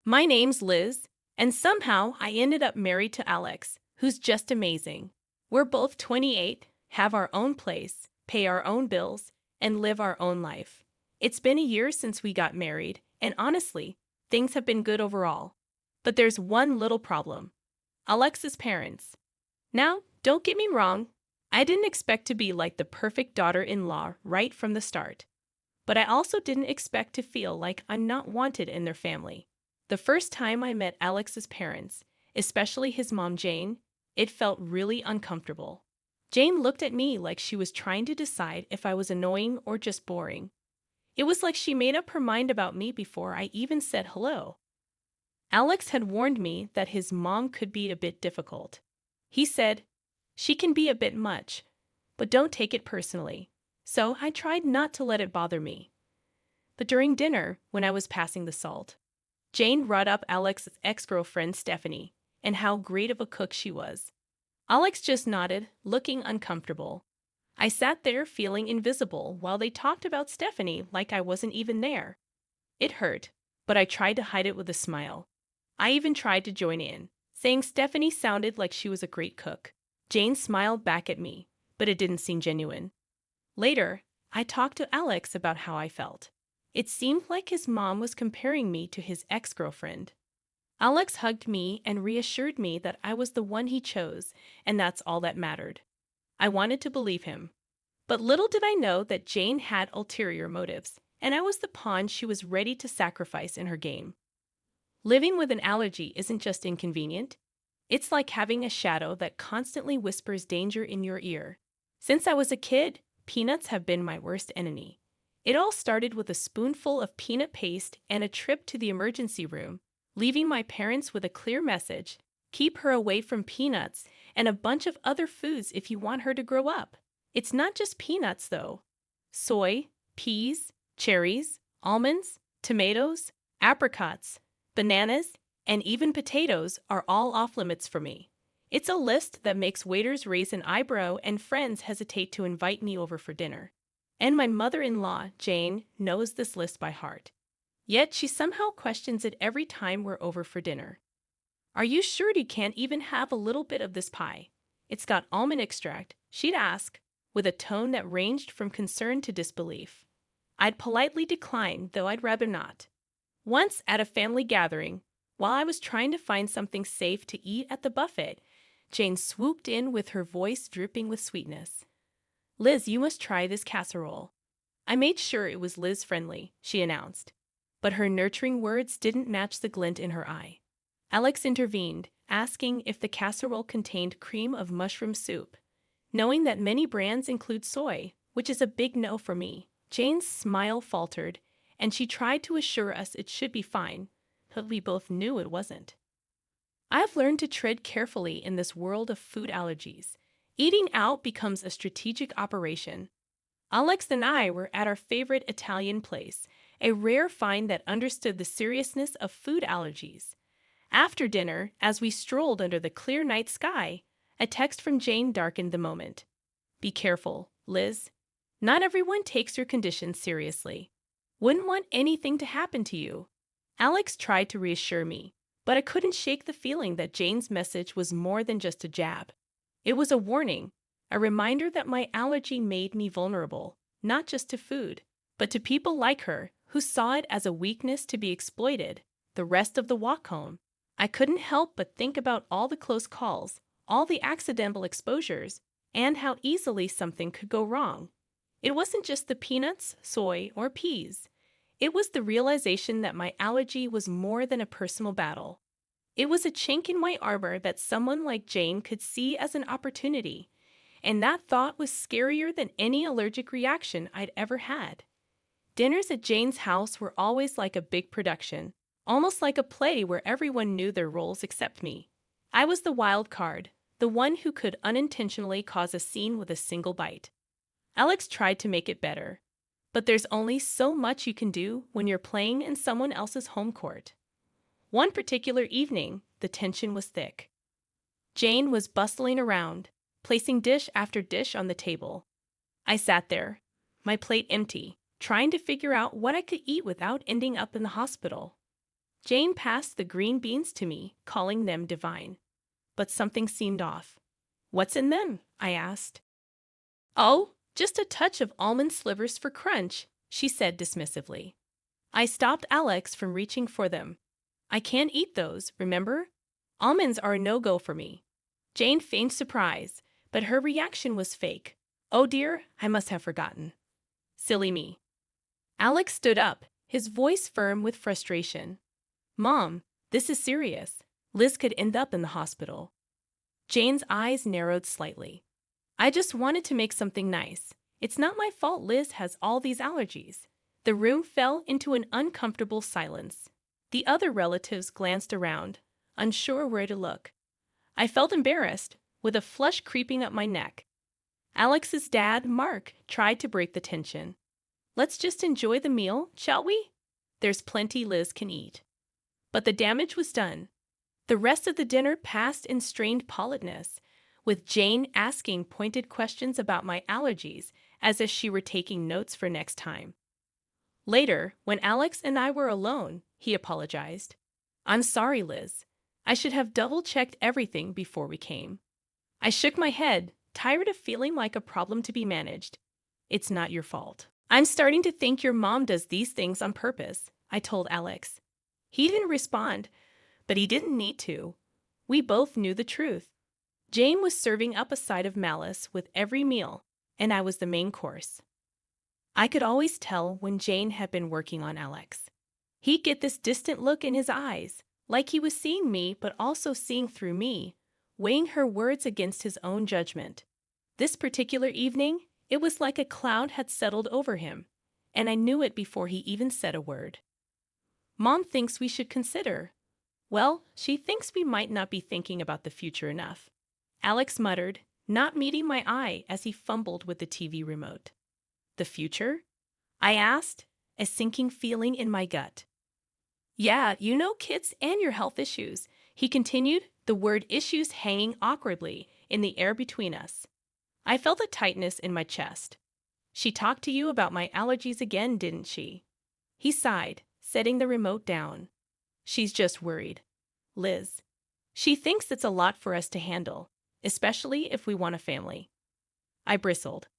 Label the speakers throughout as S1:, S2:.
S1: My name's Liz, and somehow I ended up married to Alex, who's just amazing. We're both 28, have our own place, pay our own bills, and live our own life. It's been a year since we got married, and honestly, things have been good overall. But there's one little problem: Alex's parents. Now, don't get me wrong, I didn't expect to be like the perfect daughter-in-law right from the start. But I also didn't expect to feel like I'm not wanted in their family. The first time I met Alex's parents, especially his mom Jane, it felt really uncomfortable. Jane looked at me like she was trying to decide if I was annoying or just boring. It was like she made up her mind about me before I even said hello. Alex had warned me that his mom could be a bit difficult. He said, "She can be a bit much, but don't take it personally." So I tried not to let it bother me. But during dinner, when I was passing the salt, Jane brought up Alex's ex-girlfriend Stephanie and how great of a cook she was. Alex just nodded, looking uncomfortable. I sat there feeling invisible while they talked about Stephanie like I wasn't even there. It hurt, but I tried to hide it with a smile. I even tried to join in, saying Stephanie sounded like she was a great cook. Jane smiled back at me, but it didn't seem genuine. Later, I talked to Alex about how I felt. It seemed like his mom was comparing me to his ex-girlfriend. Alex hugged me and reassured me that I was the one he chose, and that's all that mattered. I wanted to believe him. But little did I know that Jane had ulterior motives, and I was the pawn she was ready to sacrifice in her game. Living with an allergy isn't just inconvenient. It's like having a shadow that constantly whispers danger in your ear. Since I was a kid, peanuts have been my worst enemy. It all started with a spoonful of peanut paste and a trip to the emergency room, leaving my parents with a clear message: keep her away from peanuts and a bunch of other foods if you want her to grow up. It's not just peanuts, though. Soy, peas, cherries, almonds, tomatoes, apricots, bananas, and even potatoes are all off limits for me. It's a list that makes waiters raise an eyebrow and friends hesitate to invite me over for dinner. And my mother-in-law, Jane, knows this list by heart. Yet she somehow questions it every time we're over for dinner. "Are you sure you can't even have a little bit of this pie? It's got almond extract," she'd ask, with a tone that ranged from concern to disbelief. I'd politely decline, though I'd rather not. Once at a family gathering, while I was trying to find something safe to eat at the buffet, Jane swooped in with her voice dripping with sweetness. "Liz, you must try this casserole." I made sure it was Liz-friendly, she announced. But her nurturing words didn't match the glint in her eye. Alex intervened, asking if the casserole contained cream of mushroom soup. Knowing that many brands include soy, which is a big no for me, Jane's smile faltered, and she tried to assure us it should be fine, but we both knew it wasn't. I've learned to tread carefully in this world of food allergies. Eating out becomes a strategic operation. Alex and I were at our favorite Italian place, a rare find that understood the seriousness of food allergies. After dinner, as we strolled under the clear night sky, a text from Jane darkened the moment. "Be careful, Liz. Not everyone takes your condition seriously. Wouldn't want anything to happen to you." Alex tried to reassure me, but I couldn't shake the feeling that Jane's message was more than just a jab. It was a warning, a reminder that my allergy made me vulnerable, not just to food, but to people like her who saw it as a weakness to be exploited. The rest of the walk home, I couldn't help but think about all the close calls, all the accidental exposures, and how easily something could go wrong. It wasn't just the peanuts, soy, or peas. It was the realization that my allergy was more than a personal battle. It was a chink in my armor that someone like Jane could see as an opportunity, and that thought was scarier than any allergic reaction I'd ever had. Dinners at Jane's house were always like a big production, almost like a play where everyone knew their roles except me. I was the wild card, the one who could unintentionally cause a scene with a single bite. Alex tried to make it better, but there's only so much you can do when you're playing in someone else's home court. One particular evening, the tension was thick. Jane was bustling around, placing dish after dish on the table. I sat there, my plate empty, trying to figure out what I could eat without ending up in the hospital. Jane passed the green beans to me, calling them divine. But something seemed off. "What's in them?" I asked. "Oh, just a touch of almond slivers for crunch," she said dismissively. I stopped Alex from reaching for them. "I can't eat those, remember? Almonds are a no-go for me." Jane feigned surprise, but her reaction was fake. "Oh dear, I must have forgotten. Silly me." Alex stood up, his voice firm with frustration. "Mom, this is serious. Liz could end up in the hospital." Jane's eyes narrowed slightly. "I just wanted to make something nice. It's not my fault Liz has all these allergies." The room fell into an uncomfortable silence. The other relatives glanced around, unsure where to look. I felt embarrassed, with a flush creeping up my neck. Alex's dad, Mark, tried to break the tension. "Let's just enjoy the meal, shall we? There's plenty Liz can eat." But the damage was done. The rest of the dinner passed in strained politeness, with Jane asking pointed questions about my allergies as if she were taking notes for next time. Later, when Alex and I were alone, he apologized. "I'm sorry, Liz. I should have double-checked everything before we came." I shook my head, tired of feeling like a problem to be managed. "It's not your fault." "I'm starting to think your mom does these things on purpose," I told Alex. He didn't respond, but he didn't need to. We both knew the truth. Jane was serving up a side of malice with every meal, and I was the main course. I could always tell when Jane had been working on Alex. He'd get this distant look in his eyes, like he was seeing me but also seeing through me, weighing her words against his own judgment. This particular evening, it was like a cloud had settled over him, and I knew it before he even said a word. "Mom thinks we should consider." "Well, she thinks we might not be thinking about the future enough," Alex muttered, not meeting my eye as he fumbled with the TV remote. "The future?" I asked, a sinking feeling in my gut. "Yeah, you know kids and your health issues," he continued, the word issues hanging awkwardly in the air between us. I felt a tightness in my chest. "She talked to you about my allergies again, didn't she?" He sighed, setting the remote down. "She's just worried. Liz. She thinks it's a lot for us to handle, especially if we want a family." I bristled.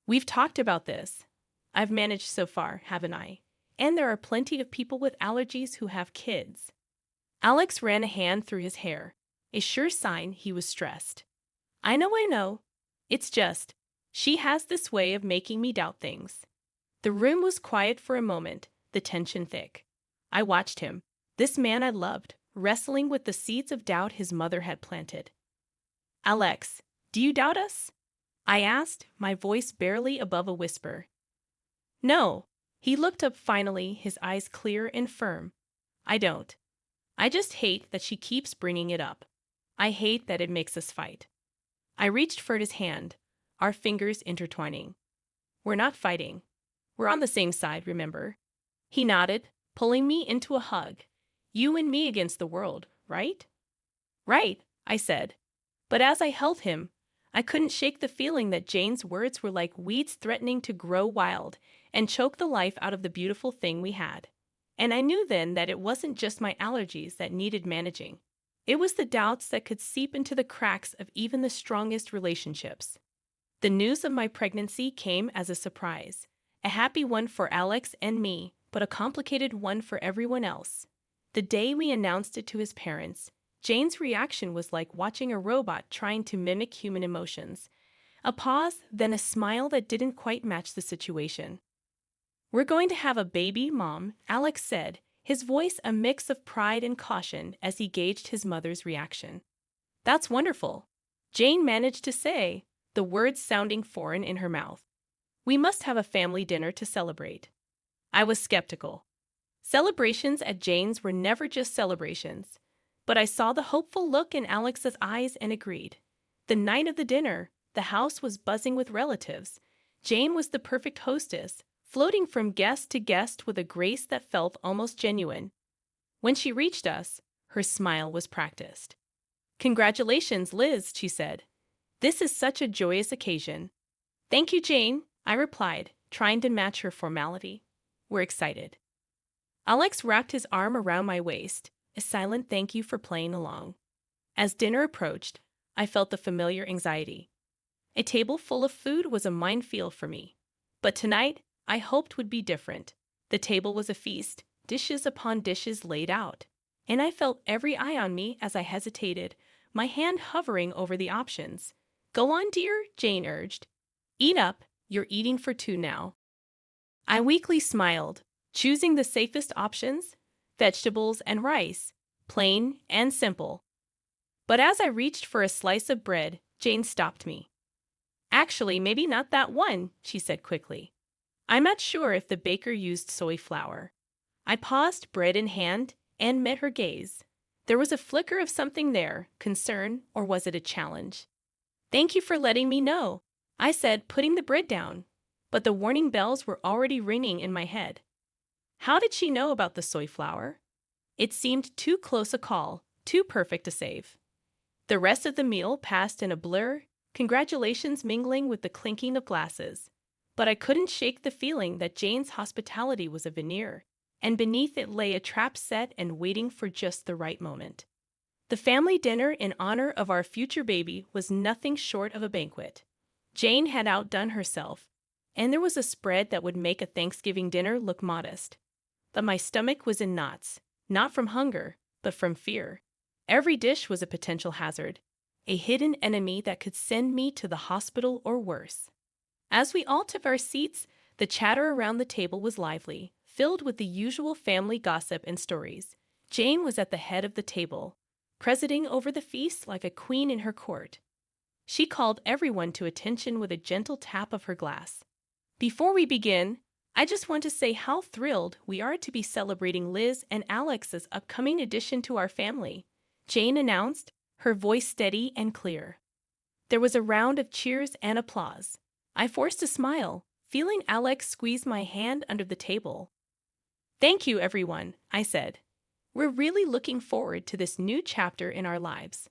S1: "We've talked about this. I've managed so far, haven't I? And there are plenty of people with allergies who have kids." Alex ran a hand through his hair, a sure sign he was stressed. I know. It's just, she has this way of making me doubt things." The room was quiet for a moment, the tension thick. I watched him, this man I loved, wrestling with the seeds of doubt his mother had planted. "Alex, do you doubt us?" I asked, my voice barely above a whisper. "No." He looked up finally, his eyes clear and firm. "I don't. I just hate that she keeps bringing it up. I hate that it makes us fight." I reached for his hand, our fingers intertwining. "We're not fighting. We're on the same side, remember?" He nodded, pulling me into a hug. "You and me against the world, right?" "Right," I said. But as I held him, I couldn't shake the feeling that Jane's words were like weeds threatening to grow wild and choke the life out of the beautiful thing we had. And I knew then that it wasn't just my allergies that needed managing. It was the doubts that could seep into the cracks of even the strongest relationships. The news of my pregnancy came as a surprise, a happy one for Alex and me, but a complicated one for everyone else. The day we announced it to his parents, Jane's reaction was like watching a robot trying to mimic human emotions. A pause, then a smile that didn't quite match the situation. "We're going to have a baby, Mom," Alex said, his voice a mix of pride and caution as he gauged his mother's reaction. "That's wonderful," Jane managed to say, the words sounding foreign in her mouth. "We must have a family dinner to celebrate." I was skeptical. Celebrations at Jane's were never just celebrations. But I saw the hopeful look in Alex's eyes and agreed. The night of the dinner, the house was buzzing with relatives. Jane was the perfect hostess, floating from guest to guest with a grace that felt almost genuine. When she reached us, her smile was practiced. "Congratulations, Liz," she said. "This is such a joyous occasion." "Thank you, Jane," I replied, trying to match her formality. "We're excited." Alex wrapped his arm around my waist, a silent thank you for playing along. As dinner approached, I felt the familiar anxiety. A table full of food was a minefield for me. But tonight, I hoped would be different. The table was a feast, dishes upon dishes laid out. And I felt every eye on me as I hesitated, my hand hovering over the options. Go on, dear, Jane urged. Eat up, you're eating for two now. I weakly smiled, choosing the safest options, vegetables and rice, plain and simple. But as I reached for a slice of bread, Jane stopped me. Actually, maybe not that one, she said quickly. I'm not sure if the baker used soy flour. I paused, bread in hand, and met her gaze. There was a flicker of something there, concern, or was it a challenge? Thank you for letting me know, I said, putting the bread down. But the warning bells were already ringing in my head. How did she know about the soy flour? It seemed too close a call, too perfect a save. The rest of the meal passed in a blur, congratulations mingling with the clinking of glasses. But I couldn't shake the feeling that Jane's hospitality was a veneer, and beneath it lay a trap set and waiting for just the right moment. The family dinner in honor of our future baby was nothing short of a banquet. Jane had outdone herself, and there was a spread that would make a Thanksgiving dinner look modest. But my stomach was in knots, not from hunger, but from fear. Every dish was a potential hazard, a hidden enemy that could send me to the hospital or worse. As we all took our seats, the chatter around the table was lively, filled with the usual family gossip and stories. Jane was at the head of the table, presiding over the feast like a queen in her court. She called everyone to attention with a gentle tap of her glass. Before we begin, I just want to say how thrilled we are to be celebrating Liz and Alex's upcoming addition to our family, Jane announced, her voice steady and clear. There was a round of cheers and applause. I forced a smile, feeling Alex squeeze my hand under the table. Thank you, everyone, I said. We're really looking forward to this new chapter in our lives.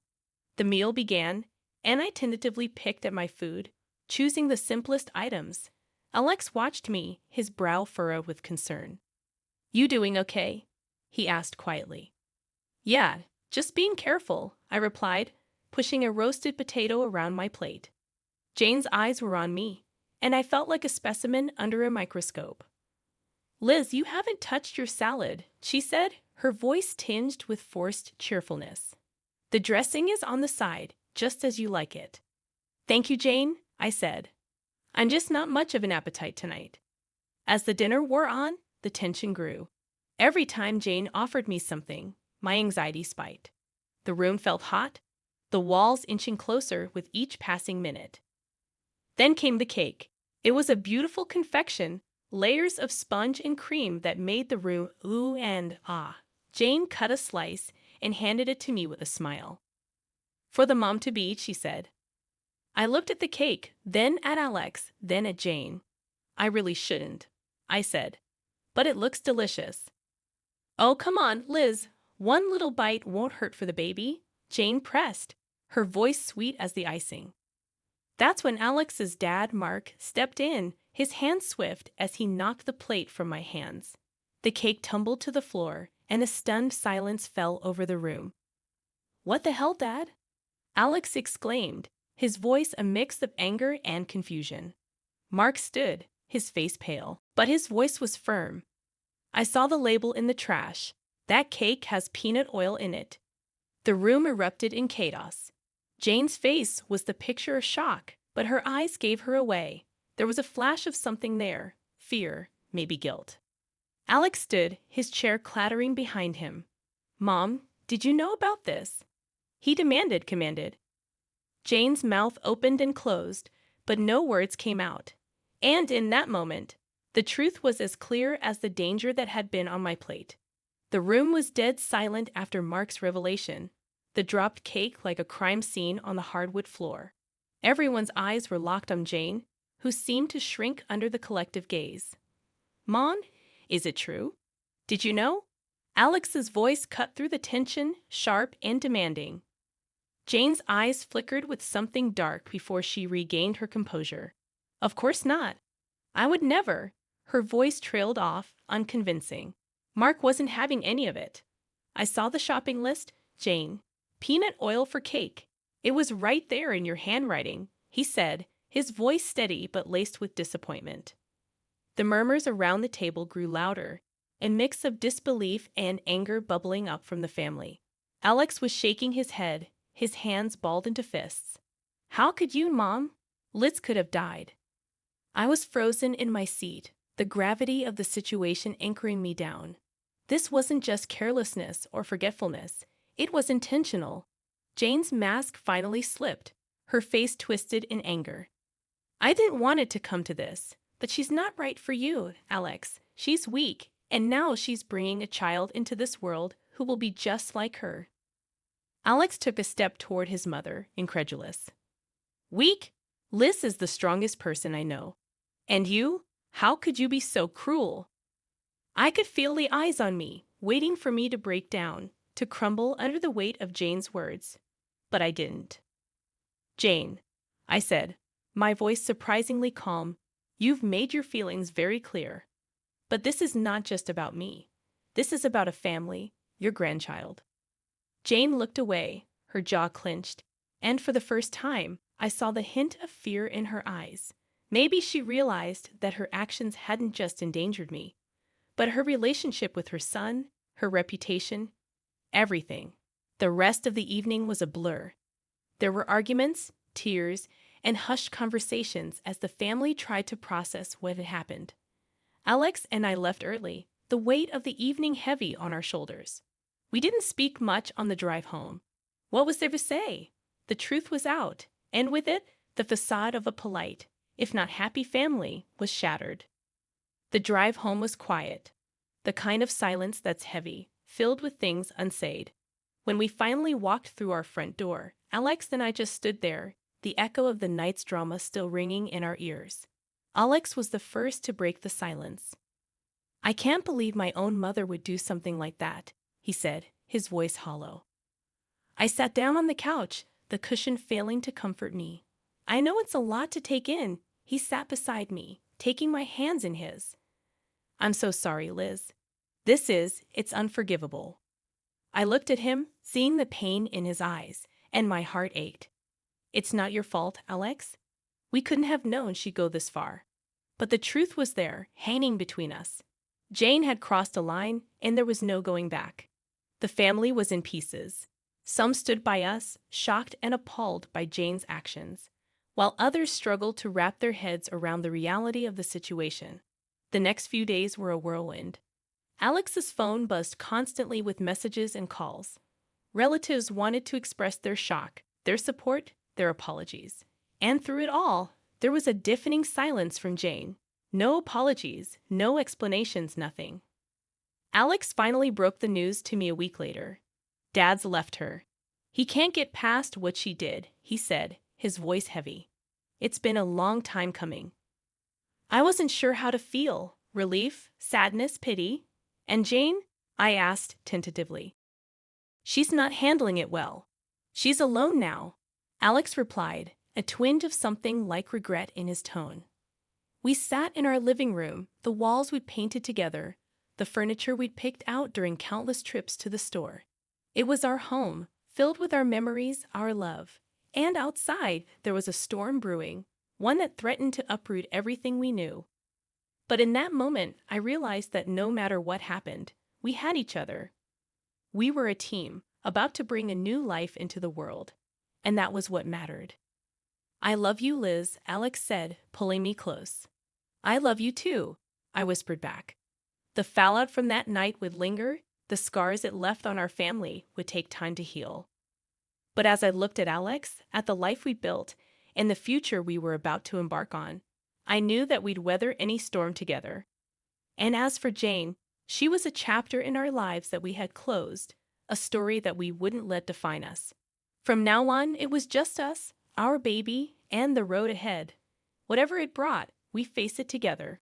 S1: The meal began, and I tentatively picked at my food, choosing the simplest items. Alex watched me, his brow furrowed with concern. You doing okay? He asked quietly. Yeah, just being careful, I replied, pushing a roasted potato around my plate. Jane's eyes were on me, and I felt like a specimen under a microscope. Liz, you haven't touched your salad, she said, her voice tinged with forced cheerfulness. The dressing is on the side, just as you like it. Thank you, Jane, I said. I'm just not much of an appetite tonight. As the dinner wore on, the tension grew. Every time Jane offered me something, my anxiety spiked. The room felt hot, the walls inching closer with each passing minute. Then came the cake. It was a beautiful confection, layers of sponge and cream that made the room ooh and ah. Jane cut a slice and handed it to me with a smile. For the mom-to-be, she said. I looked at the cake, then at Alex, then at Jane. I really shouldn't, I said, but it looks delicious. Oh, come on, Liz. One little bite won't hurt for the baby, Jane pressed, her voice sweet as the icing. That's when Alex's dad, Mark, stepped in, his hand swift as he knocked the plate from my hands. The cake tumbled to the floor, and a stunned silence fell over the room. What the hell, Dad? Alex exclaimed, his voice a mix of anger and confusion. Mark stood, his face pale, but his voice was firm. I saw the label in the trash. That cake has peanut oil in it. The room erupted in chaos. Jane's face was the picture of shock, but her eyes gave her away. There was a flash of something there, fear, maybe guilt. Alex stood, his chair clattering behind him. Mom, did you know about this? He commanded. Jane's mouth opened and closed, but no words came out. And in that moment, the truth was as clear as the danger that had been on my plate. The room was dead silent after Mark's revelation, the dropped cake like a crime scene on the hardwood floor. Everyone's eyes were locked on Jane, who seemed to shrink under the collective gaze. Mom, is it true? Did you know? Alex's voice cut through the tension, sharp and demanding. Jane's eyes flickered with something dark before she regained her composure. Of course not. I would never. Her voice trailed off, unconvincing. Mark wasn't having any of it. I saw the shopping list, Jane. Peanut oil for cake. It was right there in your handwriting, he said, his voice steady but laced with disappointment. The murmurs around the table grew louder, a mix of disbelief and anger bubbling up from the family. Alex was shaking his head, his hands balled into fists. How could you, Mom? Liz could have died. I was frozen in my seat, the gravity of the situation anchoring me down. This wasn't just carelessness or forgetfulness, it was intentional. Jane's mask finally slipped, her face twisted in anger. I didn't want it to come to this, but she's not right for you, Alex. She's weak, and now she's bringing a child into this world who will be just like her. Alex took a step toward his mother, incredulous. Weak? Liz is the strongest person I know. And you? How could you be so cruel? I could feel the eyes on me, waiting for me to break down, to crumble under the weight of Jane's words. But I didn't. Jane, I said, my voice surprisingly calm, you've made your feelings very clear. But this is not just about me. This is about a family, your grandchild. Jane looked away, her jaw clenched, and for the first time, I saw the hint of fear in her eyes. Maybe she realized that her actions hadn't just endangered me, but her relationship with her son, her reputation, everything. The rest of the evening was a blur. There were arguments, tears, and hushed conversations as the family tried to process what had happened. Alex and I left early, the weight of the evening heavy on our shoulders. We didn't speak much on the drive home. What was there to say? The truth was out, and with it, the facade of a polite, if not happy family, was shattered. The drive home was quiet, the kind of silence that's heavy, filled with things unsaid. When we finally walked through our front door, Alex and I just stood there, the echo of the night's drama still ringing in our ears. Alex was the first to break the silence. I can't believe my own mother would do something like that, he said, his voice hollow. I sat down on the couch, the cushion failing to comfort me. I know it's a lot to take in. He sat beside me, taking my hands in his. I'm so sorry, Liz. It's unforgivable. I looked at him, seeing the pain in his eyes, and my heart ached. It's not your fault, Alex. We couldn't have known she'd go this far. But the truth was there, hanging between us. Jane had crossed a line, and there was no going back. The family was in pieces. Some stood by us, shocked and appalled by Jane's actions, while others struggled to wrap their heads around the reality of the situation. The next few days were a whirlwind. Alex's phone buzzed constantly with messages and calls. Relatives wanted to express their shock, their support, their apologies. And through it all, there was a deafening silence from Jane. No apologies, no explanations, nothing. Alex finally broke the news to me a week later. Dad's left her. He can't get past what she did, he said, his voice heavy. It's been a long time coming. I wasn't sure how to feel. Relief, sadness, pity. And Jane? I asked tentatively. She's not handling it well. She's alone now, Alex replied, a twinge of something like regret in his tone. We sat in our living room, the walls we'd painted together, the furniture we'd picked out during countless trips to the store. It was our home, filled with our memories, our love. And outside, there was a storm brewing, one that threatened to uproot everything we knew. But in that moment, I realized that no matter what happened, we had each other. We were a team, about to bring a new life into the world. And that was what mattered. I love you, Liz, Alex said, pulling me close. I love you too, I whispered back. The fallout from that night would linger, the scars it left on our family would take time to heal. But as I looked at Alex, at the life we built, and the future we were about to embark on, I knew that we'd weather any storm together. And as for Jane, she was a chapter in our lives that we had closed, a story that we wouldn't let define us. From now on, it was just us, our baby, and the road ahead. Whatever it brought, we faced it together.